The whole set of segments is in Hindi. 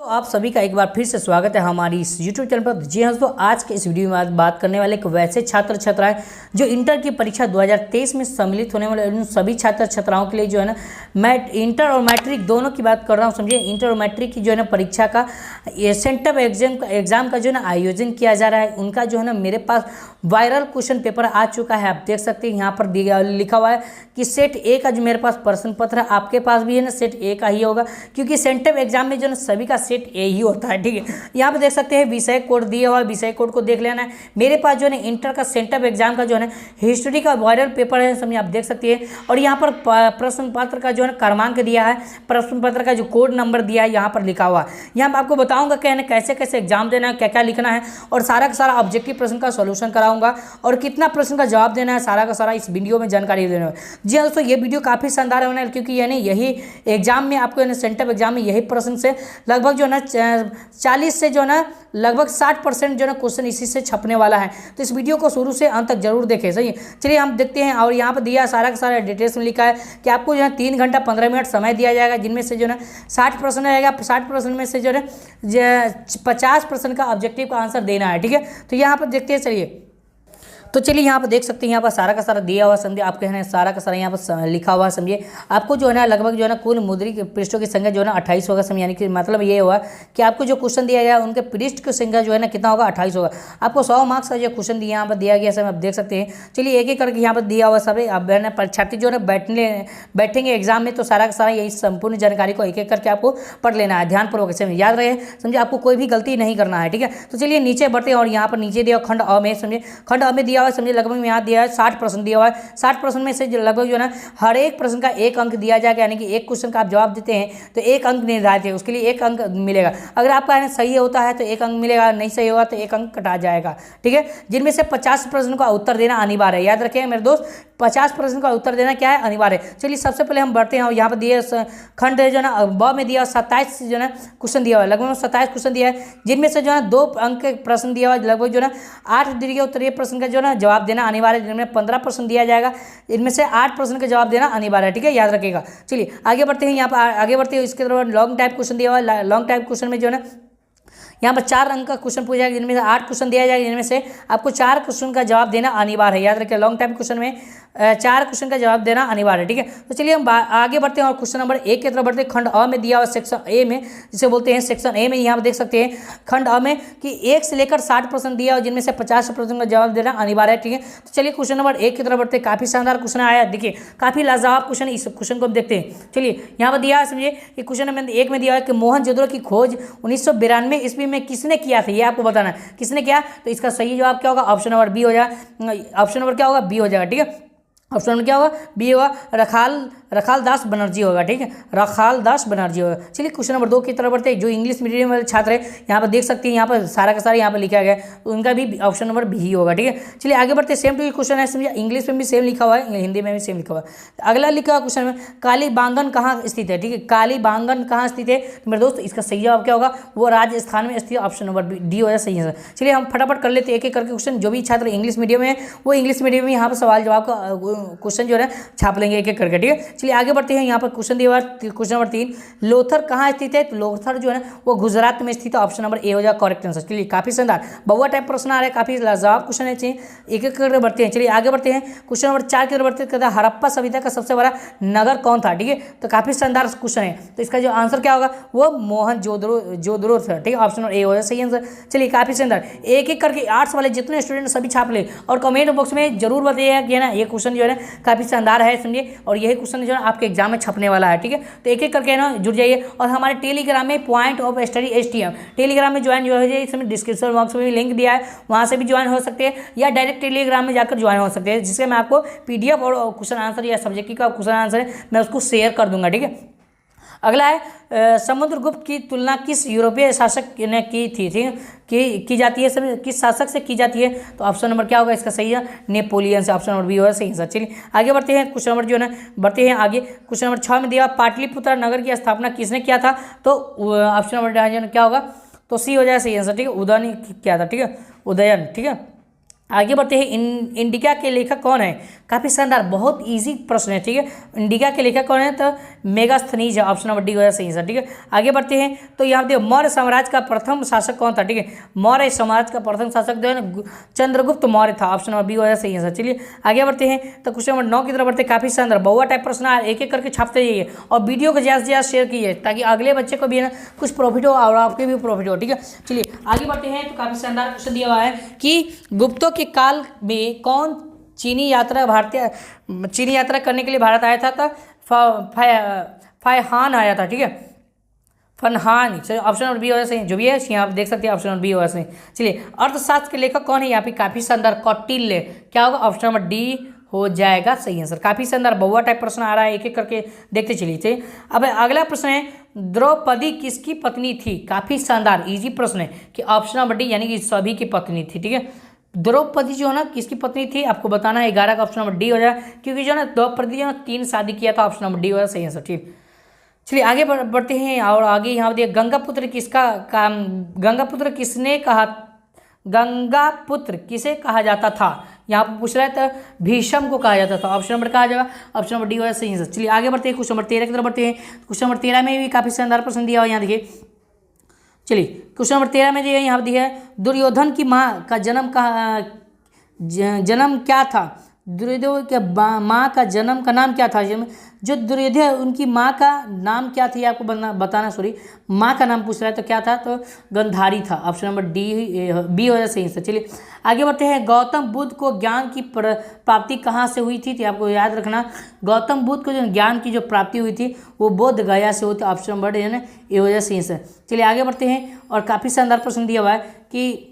तो आप सभी का एक बार फिर से स्वागत है हमारी इस YouTube चैनल पर। जी हाँ दोस्तों, आज के इस वीडियो में आज बात करने वाले एक वैसे छात्र छात्राएं जो इंटर की परीक्षा 2023 में सम्मिलित होने वाले उन सभी छात्र छात्राओं के लिए जो है ना इंटर और मैट्रिक दोनों की बात कर रहा हूँ। समझिए, इंटर और मैट्रिक की जो है ना परीक्षा का सेंटर एग्जाम का जो है ना आयोजन किया जा रहा है। उनका जो है ना मेरे पास वायरल क्वेश्चन पेपर आ चुका है। आप देख सकते हैं यहाँ पर लिखा हुआ है कि सेट ए का जो मेरे पास प्रश्न पत्र है, आपके पास भी है ना सेट ए का ही होगा, क्योंकि सेंटर एग्जाम में जो है सभी का सेट ए ही होता है। ठीक है, यहाँ पे देख सकते हैं विषय कोड दिया हुआ है, विषय कोड को देख लेना है। मेरे पास जो है इंटर का सेंटर एग्जाम का जो है हिस्ट्री का वायरल पेपर है, समझिए आप देख सकते हैं। और यहाँ पर प्रश्न पत्र का जो है क्रमांक दिया है, प्रश्न पत्र का जो कोड नंबर दिया है यहाँ पर लिखा हुआ है। यहाँ पर आपको बताऊंगा कि कैसे कैसे एग्जाम देना है, क्या क्या लिखना है, और सारा का सारा ऑब्जेक्टिव प्रश्न का सोल्यूशन कराऊंगा और कितना प्रश्न का जवाब देना है, सारा का सारा इस वीडियो में जानकारी देना है। जी हाँ दोस्तों, ये वीडियो काफ़ी शानदार होना है, क्योंकि यानी यही एग्जाम में आपको सेंटर एग्जाम में यही प्रश्न से लगभग जो है ना 40 से जो है ना लगभग 60% जो है ना क्वेश्चन इसी से छपने वाला है। तो इस वीडियो को शुरू से अंत तक जरूर देखें। सही है, चलिए हम देखते हैं। और यहाँ पर दिया सारा का सारा डिटेल्स में लिखा है कि आपको जो है 3 घंटा 15 मिनट समय दिया जाएगा, जिनमें से जो है 60 प्रश्न रहेगा। 60 प्रश्न में से जो है 50% का ऑब्जेक्टिव का आंसर देना है। ठीक है, तो यहाँ पर देखते हैं। चलिए तो चलिए यहाँ पर देख सकते हैं, यहाँ पर सारा का सारा दिया हुआ, समझिए आप कहना है सारा का सारा यहाँ पर लिखा हुआ। समझिए आपको जो है ना लगभग जो है ना कुल मुद्रित पृष्ठों की संख्या जो है ना 28 होगा। समझिए, यानी कि मतलब ये हुआ कि आपको जो क्वेश्चन दिया गया उनके पृष्ठ की संख्या जो है ना कितना होगा, 28 होगा। आपको 100 मार्क्स का जो क्वेश्चन दिया यहाँ पर दिया गया, सब आप देख सकते हैं। चलिए एक एक करके यहाँ पर दिया हुआ सब अब है ना परीक्षार्थी जो है ना बैठेंगे एग्जाम में, तो सारा का सारा यही संपूर्ण जानकारी को एक एक करके आपको पढ़ लेना है ध्यानपूर्वक से, याद रहे। समझिए आपको कोई भी गलती नहीं करना है। ठीक है, तो चलिए नीचे बढ़ते हैं। और यहाँ पर नीचे दिया खंड अ में, समझिए खंड अ में दिया हुआ, समझिए लगभग में यहाँ दिया है 60 प्रश्न दिया हुआ है। 60 प्रश्न में से लगभग जो है ना हर एक प्रश्न का 1 अंक दिया जाएगा, यानी कि एक क्वेश्चन का आप जवाब देते हैं तो 1 अंक निर्धारित है, उसके लिए 1 अंक मिलेगा। अगर आपका है सही होता है तो 1 अंक मिलेगा, नहीं सही होगा तो 1 अंक कटा जाएगा। ठीक है, जिनमें से 50 प्रश्न का उत्तर देना अनिवार्य है। याद रखिए मेरे दोस्त, 50 प्रश्न का उत्तर देना क्या है, अनिवार्य है। चलिए सबसे पहले हम बढ़ते हैं। यहाँ पर दिए खंड जो है ना ब में दिया 27 जो है ना क्वेश्चन दिया हुआ है, लगभग 27 क्वेश्चन दिया है, जिनमें से जो है 2 अंक के प्रश्न दिया हुआ है। लगभग जो है ना 8 दीर्घ उत्तरीय प्रश्न का जो है ना जवाब देना अनिवार्य है, जिनमें 15 प्रश्न दिया जाएगा, इनमें से 8 प्रश्न का जवाब देना अनिवार्य है। ठीक है, याद रखिएगा। चलिए आगे बढ़ते हैं। यहाँ पर आगे बढ़ते हैं, इसके तरफ लॉन्ग टाइप क्वेश्चन दिया हुआ है। लॉन्ग टाइप क्वेश्चन में जो है ना यहाँ पर 4 अंक का क्वेश्चन पूछा जाएगा, जिनमें से 8 क्वेश्चन दिया जाएगा, जिनमें से आपको 4 क्वेश्चन का जवाब देना अनिवार्य है। याद रखिए, लॉन्ग टाइम क्वेश्चन में 4 क्वेश्चन का जवाब देना अनिवार्य है। ठीक है, तो चलिए हम आगे बढ़ते हैं और क्वेश्चन नंबर 1 की तरफ बढ़ते हैं। खंड अ में दिया हुआ सेक्शन ए में, जिसे बोलते हैं सेक्शन ए में, यहाँ पर देख सकते हैं खंड अ में कि 1 से लेकर 60 प्रश्न दिया और जिनमें से 50 प्रश्न का जवाब देना अनिवार्य है। ठीक है, तो चलिए क्वेश्चन नंबर 1 की तरफ बढ़ते हैं। काफी शानदार क्वेश्चन आया, देखिए काफी लाजवाब क्वेश्चन। इस क्वेश्चन को हम देखते हैं। चलिए यहाँ पर दिया है, समझिए कि क्वेश्चन नंबर 1 में दिया है कि मोहनजोदड़ो की खोज 1992 ईस्वी में किसने किया था, ये आपको बताना है किसने किया। तो इसका सही जवाब क्या होगा, ऑप्शन नंबर बी हो जाएगा। ऑप्शन नंबर क्या होगा, बी हो जाएगा। ठीक है, ऑप्शन नंबर क्या होगा, बी होगा, रखाल दास बनर्जी होगा। ठीक है, रखाल दास बनर्जी होगा। चलिए क्वेश्चन नंबर 2 की तरफ बढ़ते हैं। जो इंग्लिश मीडियम वाले छात्र है, यहाँ पर देख सकते हैं, यहाँ पर सारा का सारा यहाँ पर लिखा गया है, तो उनका भी ऑप्शन नंबर बी ही होगा। ठीक है, चलिए आगे बढ़ते हैं। सेम टू क्वेश्चन है, समझिए इंग्लिश में भी सेम लिखा हुआ है, हिंदी में भी सेम लिखा हुआ है। अगला लिखा हुआ क्वेश्चन में कालीबांगन कहाँ स्थित है। ठीक है, कालीबांगन कहाँ स्थित है, तो मेरे दोस्त इसका सही जवाब क्या होगा, वो राजस्थान में स्थित, ऑप्शन नंबर डी हो जाए सही है। चलिए हम फटाफट कर लेते हैं एक एक करके क्वेश्चन। जो भी छात्र इंग्लिश मीडियम में है वो इंग्लिश मीडियम में यहाँ पर सवाल जवाब का क्वेश्चन जो है छाप लेंगे एक एक करके। ठीक है, चलिए आगे बढ़ते हैं। यहाँ पर क्वेश्चन दिया हुआ है, क्वेश्चन नंबर 3, लोथर कहाँ स्थित है, तो लोथर जो है ना वो गुजरात में स्थित है, ऑप्शन नंबर ए हो जाएगा करेक्ट आंसर। चलिए काफी शानदार बहुआ टाइप प्रश्न आ रहा है, काफी लाजवाब क्वेश्चन है। चाहिए एक एक करके बढ़ते हैं। चलिए आगे बढ़ते हैं। क्वेश्चन नंबर 4 की तरफ बढ़ते हैं। हड़प्पा सभ्यता का सबसे बड़ा नगर कौन था। ठीक है, तो काफी शानदार क्वेश्चन है, तो इसका जो आंसर क्या होगा, वो मोहनजोदड़ो था। ठीक है, ऑप्शन नंबर ए हो जाएगा सही आंसर। चलिए काफी शानदार, एक एक करके आर्ट्स वाले जितने स्टूडेंट सभी छाप ले, और कमेंट बॉक्स में जरूर बताइएगा कि ना ये क्वेश्चन जो है काफी शानदार है, समझिए, और यही क्वेश्चन जो है आपके एग्जाम में छपने वाला है। ठीक है, तो एक एक करके ना जुड़ जाइए। और हमारे टेलीग्राम में point of study STM Telegram में ज्वाइन जो है, इसमें डिस्क्रिप्शन बॉक्स में भी लिंक दिया है, वहाँ से भी ज्वाइन हो सकते हैं, या डायरेक्ट टेलीग्राम में जाकर ज्वाइन हो सकते हैं, जिससे मैं आपको PDF और क्वेश्चन आंसर या सब्जेक्ट का क्वेश्चन आंसर है मैं उसको शेयर कर दूंगा। ठीक है, अगला है समुद्रगुप्त की तुलना किस यूरोपीय शासक ने की थी। ठीक की जाती है, किस शासक से की जाती है, तो ऑप्शन नंबर क्या होगा इसका सही है, नेपोलियन से, ऑप्शन नंबर बी होगा सही है। चलिए आगे बढ़ते हैं। क्वेश्चन नंबर जो है ना बढ़ते हैं आगे। क्वेश्चन नंबर 6 में दिया पाटलिपुत्र नगर की स्थापना किसने किया था, तो ऑप्शन नंबर क्या होगा, तो सी हो जाएगा सही आंसर। ठीक है, उदयन किया था। ठीक है, उदयन। ठीक है, आगे बढ़ते हैं। इंडिका के लेखक कौन है? काफ़ी शानदार, बहुत इजी प्रश्न है, ठीक है। इंडिका के लेखक कौन है? तो मेगास्थनीज है, ऑप्शन नंबर डी हो जाए सही है, ठीक है। आगे बढ़ते हैं। तो यहाँ पे मौर्य साम्राज्य का प्रथम शासक कौन था? ठीक है, मौर्य साम्राज्य का प्रथम शासक जो है ना चंद्रगुप्त मौर्य था, ऑप्शन नंबर बी हो जाए सही है। चलिए आगे बढ़ते हैं। तो क्वेश्चन नंबर 9 की तरफ बढ़ते हैं। काफ़ी शानदार बउआ टाइप प्रश्न एक एक करके छापते जाइए और वीडियो को ज़्यादा से ज़्यादा शेयर कीजिए ताकि अगले बच्चे को भी है ना कुछ प्रॉफिट हो और आपके भी प्रॉफिट हो, ठीक है। चलिए आगे बढ़ते हैं। तो काफ़ी शानदार क्वेश्चन दिया हुआ है कि गुप्तों के काल में कौन चीनी यात्रा करने के लिए भारत आया था? फायहान आया था, ठीक है, फनहान। चलिए ऑप्शन नंबर बी हो सही, जो भी है यहाँ आप देख सकते हैं, ऑप्शन नंबर बी हो सही। चलिए अर्थशास्त्र के लेखक कौन है? यहाँ पे काफ़ी शानदार कौटिल्य, क्या होगा? ऑप्शन नंबर डी हो जाएगा सही आंसर। काफ़ी शानदार बउआ टाइप प्रश्न आ रहा है, एक एक करके देखते चलिए। चलिए अब अगला प्रश्न है, द्रौपदी किसकी पत्नी थी? काफ़ी शानदार इजी प्रश्न है कि ऑप्शन नंबर डी यानी कि सभी की पत्नी थी, ठीक है। द्रौपदी जो है ना किसकी पत्नी थी आपको बताना है, 11 का ऑप्शन नंबर डी हो जाए, क्योंकि जो है ना द्रौपदी जो है 3 शादी किया था, ऑप्शन नंबर डी हो जाए सही आंसर, ठीक। चलिए आगे बढ़ते हैं। और आगे यहाँ देखिए गंगापुत्र किसका काम, गंगापुत्र किसने कहा, गंगापुत्र किसे कहा जाता था? यहाँ पर पूछ रहा है तो भीष्म को कहा जाता था, ऑप्शन नंबर कहा जाएगा, ऑप्शन नंबर डी हो सही है। चलिए आगे बढ़ते हैं। क्वेश्चन नंबर 13 की तरफ बढ़ते हैं। क्वेश्चन नंबर 13 में भी काफ़ी शानदार प्रश्न दिया हुआ है, यहाँ देखिए। चलिए क्वेश्चन नंबर 13 में दिया यहाँ पर दिया है, दुर्योधन की माँ का जन्म क्या था? दुर्योधन के माँ का जन्म का नाम क्या था? जो दुर्योधन उनकी माँ का नाम क्या थी आपको बताना, सॉरी माँ का नाम पूछ रहा है तो क्या था? तो गंधारी था, ऑप्शन नंबर डी बी हो जाए सही है। चलिए आगे बढ़ते हैं। गौतम बुद्ध को ज्ञान की प्राप्ति कहाँ से हुई थी? तो आपको याद रखना, गौतम बुद्ध को जो ज्ञान की जो प्राप्ति हुई थी वो बोध गया से हुई थी, ऑप्शन नंबर है ना ए हो जाए सही है। चलिए आगे बढ़ते हैं। और काफ़ी शानदार प्रश्न दिया हुआ है कि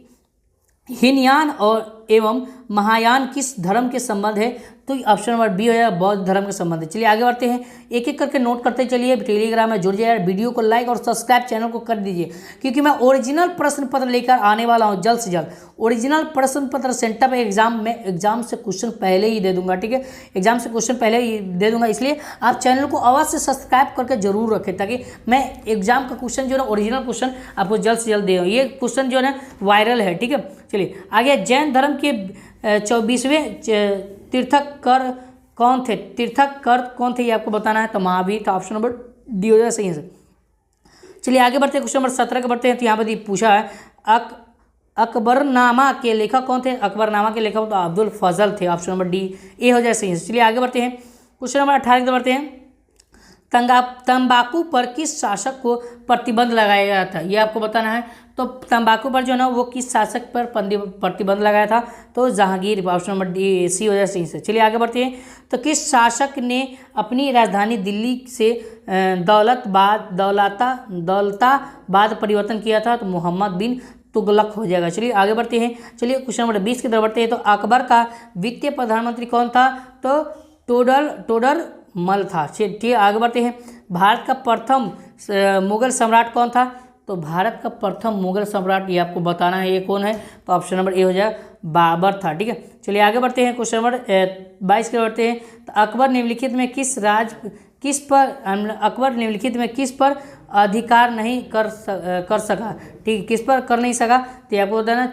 हीनयान और एवं महायान किस धर्म के संबंध है? तो ऑप्शन नंबर बी हो जाएगा, बौद्ध धर्म के संबंध है। चलिए आगे बढ़ते हैं, एक एक करके नोट करते चलिए। टेलीग्राम में जुड़ जाइए, वीडियो को लाइक और सब्सक्राइब चैनल को कर दीजिए, क्योंकि मैं ओरिजिनल प्रश्न पत्र लेकर आने वाला हूं जल्द से जल्द। ओरिजिनल प्रश्न पत्र सेंटर पे एग्जाम से क्वेश्चन पहले ही दे दूंगा, ठीक है, एग्जाम से क्वेश्चन पहले ही दे दूंगा, इसलिए आप चैनल को अवश्य सब्सक्राइब करके जरूर रखें ताकि मैं एग्जाम का क्वेश्चन जो है ओरिजिनल क्वेश्चन आपको जल्द से जल्द दे। ये क्वेश्चन जो है वायरल है, ठीक है। चलिए आगे, जैन धर्म के 24वें तीर्थकर कौन थे? तीर्थकर कौन थे ये आपको बताना है, तो महावीर था, ऑप्शन नंबर डी हो जाए सही है। चलिए आगे बढ़ते हैं। क्वेश्चन नंबर 17 का बढ़ते हैं। तो यहाँ पर पूछा है अकबरनामा के लेखक कौन थे? अकबरनामा के लेखक तो अब्दुल फजल थे, ऑप्शन नंबर डी ए हो जाए सही है। चलिए आगे बढ़ते हैं। क्वेश्चन नंबर 18 की बढ़ते हैं। तंबाकू पर किस शासक को प्रतिबंध लगाया गया था? ये आपको बताना है। तो तंबाकू पर जो है ना वो किस शासक पर प्रतिबंध लगाया था? तो Jahangir, option number D C हो जाए सही से। चलिए आगे बढ़ते हैं। तो किस शासक ने अपनी राजधानी दिल्ली से दौलताबाद परिवर्तन किया था? तो मोहम्मद बिन तुगलक हो जाएगा। चलिए आगे बढ़ते हैं। चलिए क्वेश्चन नंबर 20 की तरफ बढ़ते हैं। तो अकबर का वित्तीय प्रधानमंत्री कौन था? तो टोडर मल था। ठीक, आगे बढ़ते हैं। भारत का प्रथम मुगल सम्राट कौन था? तो भारत का प्रथम मुगल सम्राट ये आपको बताना है, ये कौन है? तो ऑप्शन नंबर ए हो जाए, बाबर था, ठीक है। चलिए आगे बढ़ते हैं। क्वेश्चन नंबर 22 के बढ़ते हैं। तो अकबर निम्नलिखित में किस पर अधिकार नहीं कर सका? ठीक है, किस पर कर नहीं सका? तो आपको बताना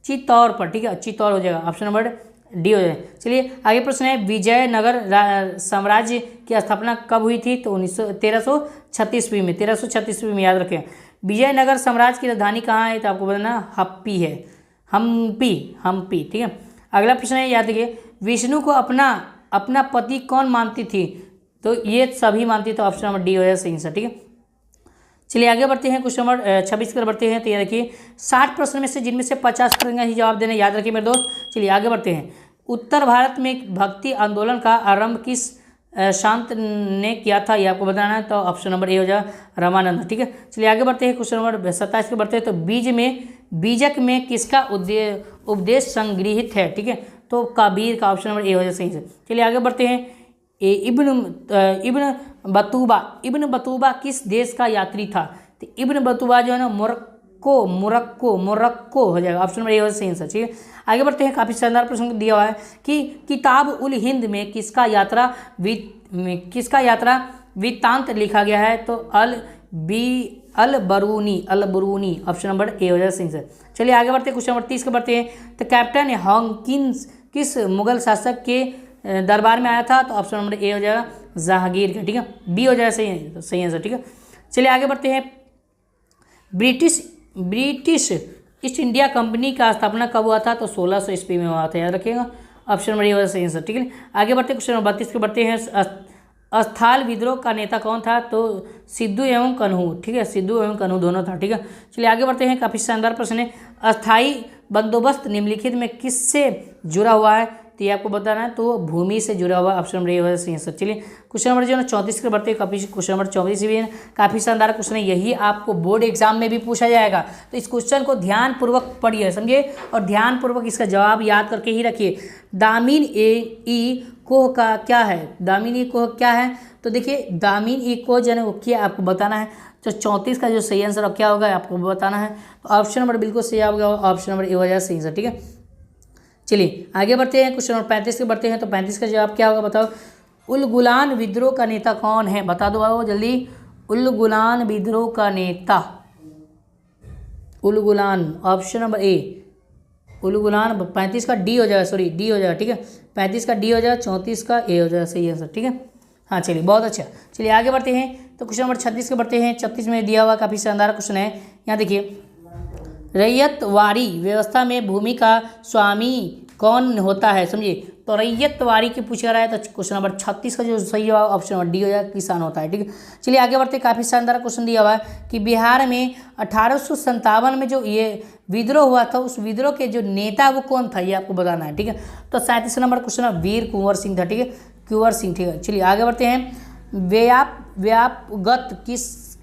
चित्तौड़ पर, ठीक है, चित्तौड़ हो जाएगा, ऑप्शन नंबर डी हो जाए। चलिए आगे प्रश्न है, विजयनगर साम्राज्य की स्थापना कब हुई थी? तो 1336 में, 1336 में याद रखें। विजयनगर साम्राज्य की राजधानी कहाँ है? तो आपको बताना हम्पी है, हम्पी, ठीक है। अगला प्रश्न है, याद रखिए, विष्णु को अपना पति कौन मानती थी? तो ये सभी मानती, तो ऑप्शन नंबर डी हो जाए सही आंसर, ठीक है। चलिए आगे बढ़ते हैं। क्वेश्चन नंबर 26 की तरफ बढ़ते हैं। तो ये देखिए 60 प्रश्न में से जिनमें से 50% ही जवाब देने, याद रखिए मेरे दोस्त। चलिए आगे बढ़ते हैं। उत्तर भारत में भक्ति आंदोलन का आरंभ किस संत ने किया था? ये आपको बताना है, तो ऑप्शन नंबर ए हो जाए, रामानंद, ठीक है। चलिए आगे बढ़ते हैं। क्वेश्चन नंबर 27 के बढ़ते हैं। तो बीजक में किसका उपदेश संग्रहित है? ठीक है, तो कबीर का, ऑप्शन नंबर ए हो जाए सही से। चलिए आगे बढ़ते हैं। इब्न बतूबा किस देश का यात्री था? तो इब्न बतूबा जो है ना मोरक्को हो जाएगा, ऑप्शन नंबर ए हो सही आंसर, ठीक है। आगे बढ़ते हैं। काफ़ी शानदार प्रश्न दिया हुआ है कि किताब उल हिंद में किसका यात्रा वृत्तांत लिखा गया है? तो अल बरूनी ऑप्शन नंबर ए हो जाएगा सही आंसर। चलिए आगे बढ़ते हैं, क्वेश्चन नंबर 30 के बढ़ते हैं। तो कैप्टन हॉकिंस किस मुगल शासक के दरबार में आया था? तो ऑप्शन नंबर ए हो जाएगा जहांगीर का, ठीक है, बी हो जाएगा सही आंसर, ठीक है। चलिए आगे बढ़ते हैं। ब्रिटिश ईस्ट इंडिया कंपनी का स्थापना कब हुआ था? तो 1600 ईस्वी में हुआ था, याद रखिएगा, ऑप्शन नंबर ए हो जाएगा सही आंसर, ठीक है। आगे बढ़ते हैं, क्वेश्चन नंबर 32 के बढ़ते हैं। अस्थाल विद्रोह का नेता कौन था? तो सिद्धू एवं कन्हू, ठीक है, सिद्धू एवं कन्हू दोनों था, ठीक है। चलिए आगे बढ़ते हैं, काफी शानदार प्रश्न है। अस्थाई बंदोबस्त निम्नलिखित में किससे जुड़ा हुआ है? तो ये आपको बताना है, तो भूमि से जुड़ा हुआ, ऑप्शन नंबर ए हो सही आंसर। चलिए क्वेश्चन नंबर जो है 34 के बढ़ते हैं, काफी क्वेश्चन नंबर 34 भी है, काफी शानदार क्वेश्चन है, यही आपको बोर्ड एग्जाम में भी पूछा जाएगा। तो इस क्वेश्चन को ध्यानपूर्वक पढ़िए, समझिए, और ध्यानपूर्वक इसका जवाब याद करके ही रखिए। दामिन ई कोह का क्या है? दामिन ई कोह क्या है? तो देखिए दामिन ई कोह जो है वो क्या आपको बताना है। तो 34 का जो सही आंसर अब क्या होगा आपको बताना है। तो ऑप्शन नंबर बिल्कुल सही होगा, ऑप्शन नंबर ए हो जाएगा सही आंसर, ठीक है। चलिए आगे बढ़ते हैं, क्वेश्चन नंबर 35 के बढ़ते हैं। तो 35 का जवाब क्या होगा बताओ। उल-गुलान विद्रोह का नेता कौन है? बता दो आओ जल्दी। उल-गुलान विद्रोह का नेता, उल-गुलान, ऑप्शन नंबर ए उल-गुलान। 35 का डी हो जाएगा, सॉरी डी हो जाएगा, ठीक है, 35 का डी हो जाएगा, 34 का ए हो जाएगा सही आंसर, ठीक है। हाँ चलिए बहुत अच्छा। चलिए आगे बढ़ते हैं, तो क्वेश्चन नंबर 36 के बढ़ते हैं। 36 में दिया हुआ काफ़ी शानदार क्वेश्चन है, यहाँ देखिए। रैयतवाड़ी व्यवस्था में भूमि का स्वामी कौन होता है? समझिए, तो रैयतवाड़ी की पूछा रहा है, तो क्वेश्चन नंबर 36 का जो सही होगा ऑप्शन नंबर डी हो जाएगा, किसान होता है, ठीक है। चलिए आगे बढ़ते, काफ़ी शानदार क्वेश्चन दिया हुआ है कि बिहार में 1857 में जो ये विद्रोह हुआ था, उस विद्रोह के जो नेता वो कौन था, ये आपको बताना है, ठीक है। तो 37 नंबर क्वेश्चन है, वीर कुंवर सिंह था, ठीक है, कुंवर सिंह, ठीक है। चलिए आगे बढ़ते हैं।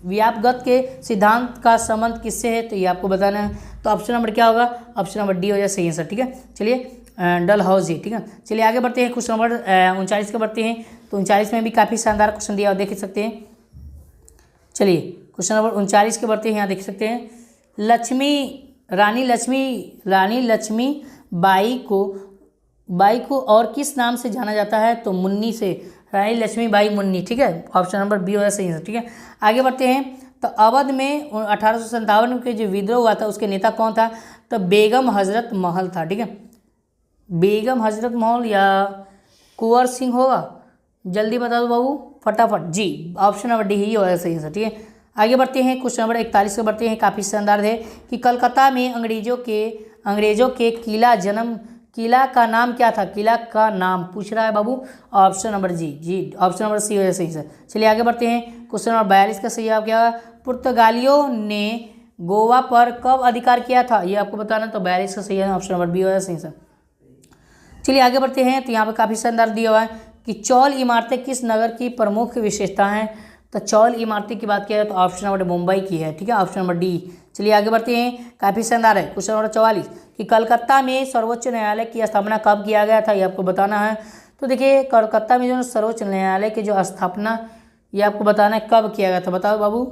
व्यापगत के सिद्धांत का संबंध किससे है? तो ये आपको बताना है। तो ऑप्शन नंबर क्या होगा? ऑप्शन नंबर डी हो जाए सही आंसर, ठीक है। चलिए डलहौजी, ठीक है। चलिए आगे बढ़ते हैं, क्वेश्चन नंबर 39 के बढ़ते हैं। तो 39 में भी काफ़ी शानदार क्वेश्चन दिया, देख सकते हैं। चलिए क्वेश्चन नंबर 39 के बढ़ते हैं, यहाँ देख सकते हैं। रानी लक्ष्मी बाई को और किस नाम से जाना जाता है? तो मुन्नी से, रानी लक्ष्मीबाई मुन्नी, ठीक है, ऑप्शन नंबर बी हो जाए सही आंसर, ठीक है। आगे बढ़ते हैं। तो अवध में 1857 के जो विद्रोह हुआ था उसके नेता कौन था? तो बेगम हजरत महल था, ठीक है, बेगम हजरत महल या कुंवर सिंह होगा, जल्दी बता दो बाबू फटाफट जी, ऑप्शन नंबर डी ही होगा सही आंसर, ठीक है। आगे बढ़ते हैं, क्वेश्चन नंबर 41 के बढ़ते हैं, काफ़ी शानदार है कि कलकत्ता में अंग्रेजों के किला का नाम क्या था? किला का नाम पूछ रहा है बाबू, ऑप्शन नंबर जी, ऑप्शन नंबर सी हो सही सर। चलिए आगे बढ़ते हैं, क्वेश्चन नंबर 42 का सही जवाब क्या है? पुर्तगालियों ने गोवा पर कब अधिकार किया था? ये आपको बताना, तो 42 का सही है, ऑप्शन नंबर बी हो सही सर। चलिए आगे बढ़ते हैं, तो यहाँ पर काफ़ी शानदार दिया हुआ है कि चौल इमारतें किस नगर की प्रमुख विशेषता हैं? तो चौल इमारतें की बात किया जाए तो ऑप्शन नंबर मुंबई की है, ठीक है, ऑप्शन नंबर डी। चलिए आगे बढ़ते हैं, काफ़ी शानदार है क्वेश्चन नंबर 44 कि कलकत्ता में सर्वोच्च न्यायालय की स्थापना कब किया गया था? ये आपको बताना है। तो देखिए कलकत्ता में जो सर्वोच्च न्यायालय की जो स्थापना ये आपको बताना है कब किया गया था, बताओ बाबू।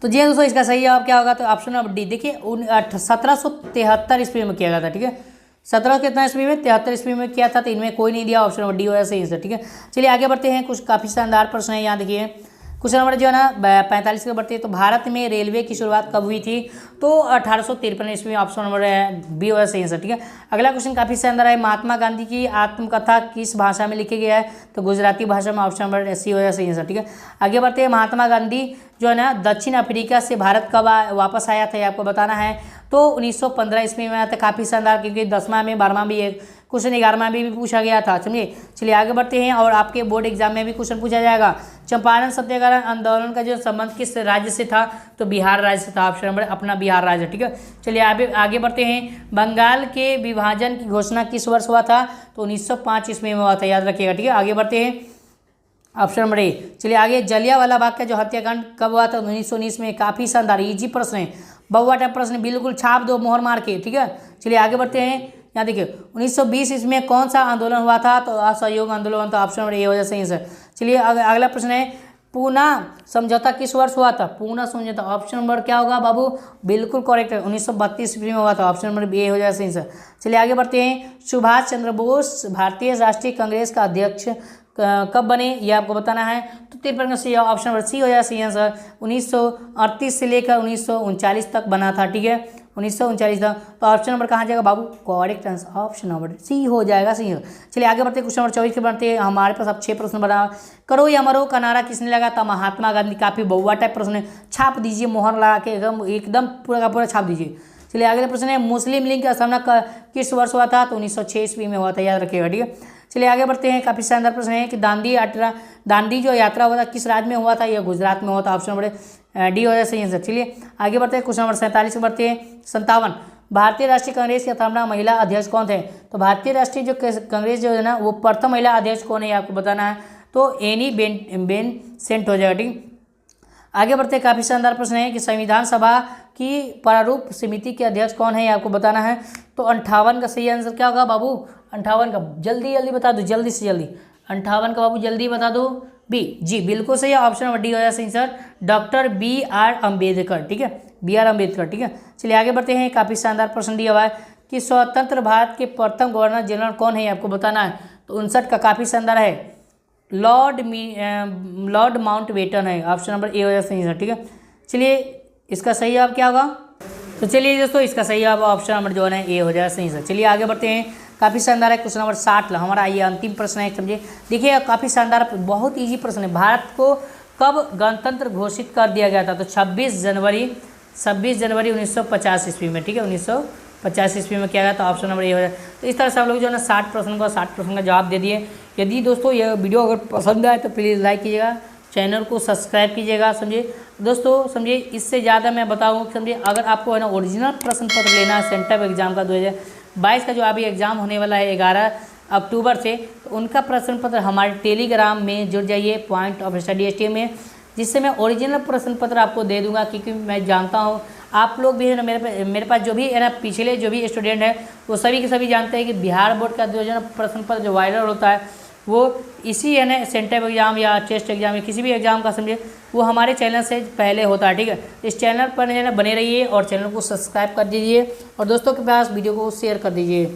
तो जी दोस्तों इसका सही जवाब क्या होगा? तो ऑप्शन नंबर डी। देखिए 1773 ईस्वी में किया गया था, ठीक है, 17 कितना ईस्वी में? 73 ईस्वी में किया था, तो इनमें कोई नहीं दिया, ऑप्शन नंबर डी हो सही आंसर, ठीक है। चलिए आगे बढ़ते हैं, कुछ काफ़ी शानदार प्रश्न है, यहाँ देखिए क्वेश्चन नंबर जो है ना 45 के बढ़ते हैं। तो भारत में रेलवे की शुरुआत कब हुई थी? तो 1853 ईस्वी में, ऑप्शन नंबर बी हो सही आंसर, ठीक है। अगला क्वेश्चन काफ़ी शानदार है, महात्मा गांधी की आत्मकथा किस भाषा में लिखी गया है? तो गुजराती भाषा में, ऑप्शन नंबर सी हो सही आंसर, ठीक है। आगे बढ़ते हैं, महात्मा गांधी जो है ना दक्षिण अफ्रीका से भारत कब वापस आया था, ये आपको बताना है। तो 1915 ईस्वी में आया था, काफ़ी शानदार, क्योंकि 10वां में 12वां भी एक क्वेश्चन 11वां भी पूछा गया था, समझिए। चलिए आगे बढ़ते हैं, और आपके बोर्ड एग्जाम में भी क्वेश्चन पूछा जाएगा। चंपारण सत्याग्रह आंदोलन का जो संबंध किस राज्य से था? तो बिहार राज्य से था, ऑप्शन नंबर अपना बिहार राज्य, ठीक है। चलिए आगे बढ़ते हैं, बंगाल के विभाजन की घोषणा किस वर्ष हुआ था? तो 1905 ईस्वी में हुआ था, याद रखिएगा, ठीक है। आगे बढ़ते हैं, ऑप्शन नंबर ए। चलिए आगे, जलियांवाला बाग का जो हत्याकांड कब हुआ था? 1919 में, काफ़ी शानदार इजी प्रश्न है, बहुआ टाइप प्रश्न, बिल्कुल छाप दो मोहर मार के, ठीक है। चलिए आगे बढ़ते हैं, यहाँ देखिए 1920 इसमें कौन सा आंदोलन हुआ था? तो असहयोग आंदोलन, तो ऑप्शन नंबर ए हो जाए सही सर। चलिए अगला प्रश्न है, पूना समझौता किस वर्ष हुआ था? पूना समझौता, ऑप्शन नंबर क्या होगा बाबू? बिल्कुल करेक्ट है, 1932 ईस्वी में हुआ था, ऑप्शन नंबर ए हो जाए सही सर। चलिए आगे बढ़ते हैं, सुभाष चंद्र बोस भारतीय राष्ट्रीय कांग्रेस का अध्यक्ष कब बने ये आपको बताना है। तो 53 का सही ऑप्शन नंबर सी हो जाएगा सही आंसर। 1938 से लेकर 1939 तक बना था, ठीक है, 1939 तक। तो ऑप्शन नंबर कहाँ जाएगा बाबू, correct answer option number C हो जाएगा सही। चलिए आगे बढ़ते हैं, क्वेश्चन नंबर 24 के बढ़ते हैं। हमारे पास अब 6 प्रश्न बना। करो या मरो का नारा किसने लगाया था, महात्मा गांधी। काफी बहुआ टाइप प्रश्न है, छाप दीजिए मोहर लगा के एकदम पूरा का पूरा छाप दीजिए। चलिए अगले प्रश्न है, मुस्लिम लीग का स्थापना किस वर्ष हुआ था, तो 1906 ईस्वी में हुआ था, याद रखिएगा, ठीक है। चलिए आगे बढ़ते हैं, काफी शानदार प्रश्न है कि दांडी जो यात्रा हुआ था किस राज्य में हुआ था, यह गुजरात में हुआ था, ऑप्शन नंबर डी हो जाए सही आंसर। चलिए आगे बढ़ते हैं, क्वेश्चन नंबर 47 पे बढ़ते हैं। 57 भारतीय राष्ट्रीय कांग्रेस की स्थापना महिला अध्यक्ष कौन थे, तो भारतीय राष्ट्रीय जो कांग्रेस जो है ना वो प्रथम महिला अध्यक्ष कौन है, आपको बताना है। तो एनी बेसेंट हो जाएगा, ठीक। आगे बढ़ते, काफी शानदार प्रश्न है कि संविधान सभा की प्रारूप समिति के अध्यक्ष कौन है, आपको बताना है। तो 58 का सही आंसर क्या होगा बाबू, 58 का जल्दी जल्दी बता दो, जल्दी से जल्दी 58 का बाबू जल्दी बता दो। बी, जी बिल्कुल सही, ऑप्शन नंबर डी हो जाए सही सर, डॉक्टर BR अम्बेडकर, ठीक है, BR अम्बेडकर, ठीक है। चलिए आगे बढ़ते हैं, काफी शानदार प्रश्न दिया हुआ है कि स्वतंत्र भारत के प्रथम गवर्नर जनरल कौन है, आपको बताना है। तो 59 का काफी शानदार है, लॉर्ड माउंटबेटन है, ऑप्शन नंबर ए हो जाए सही सर, ठीक है। चलिए इसका सही जवाब क्या होगा, तो चलिए दोस्तों इसका सही जवाब ऑप्शन नंबर जो है ए हो जाए सही सर। चलिए आगे बढ़ते हैं, काफ़ी शानदार है क्वेश्चन नंबर 60 हमारा ये अंतिम प्रश्न है, समझिए। देखिए काफ़ी शानदार बहुत इजी प्रश्न है। भारत को कब गणतंत्र घोषित कर दिया गया था, तो 26 जनवरी 1950 ईस्वी में, ठीक है, 1950 ईस्वी में किया गया था, ऑप्शन नंबर ए हो जाए। तो इस तरह से आप लोग जो है ना 60 प्रश्न का जवाब दे दिए। यदि दोस्तों यह वीडियो अगर पसंद आए तो प्लीज़ लाइक कीजिएगा, चैनल को सब्सक्राइब कीजिएगा, समझिए दोस्तों, समझिए। इससे ज़्यादा मैं बताऊँ, समझिए अगर आपको है ना ओरिजिनल प्रश्न पत्र लेना है सेंटर एग्जाम का 2022 का जो अभी एग्ज़ाम होने वाला है 11 अक्टूबर से, तो उनका प्रश्न पत्र हमारे टेलीग्राम में जुड़ जाइए, पॉइंट ऑफ स्टडी STM में, जिससे मैं ओरिजिनल प्रश्न पत्र आपको दे दूंगा। क्योंकि मैं जानता हूँ आप लोग भी है ना मेरे पास जो भी है ना पिछले जो भी स्टूडेंट हैं वो सभी के सभी जानते हैं कि बिहार बोर्ड का जो है ना प्रश्न पत्र जो वायरल होता है वो इसी है ना सेंटर एग्जाम या टेस्ट एग्जाम या किसी भी एग्जाम का समझिए वो हमारे चैनल से पहले होता है, ठीक है। इस चैनल पर है ना बने रहिए और चैनल को सब्सक्राइब कर दीजिए और दोस्तों के पास वीडियो को शेयर कर दीजिए।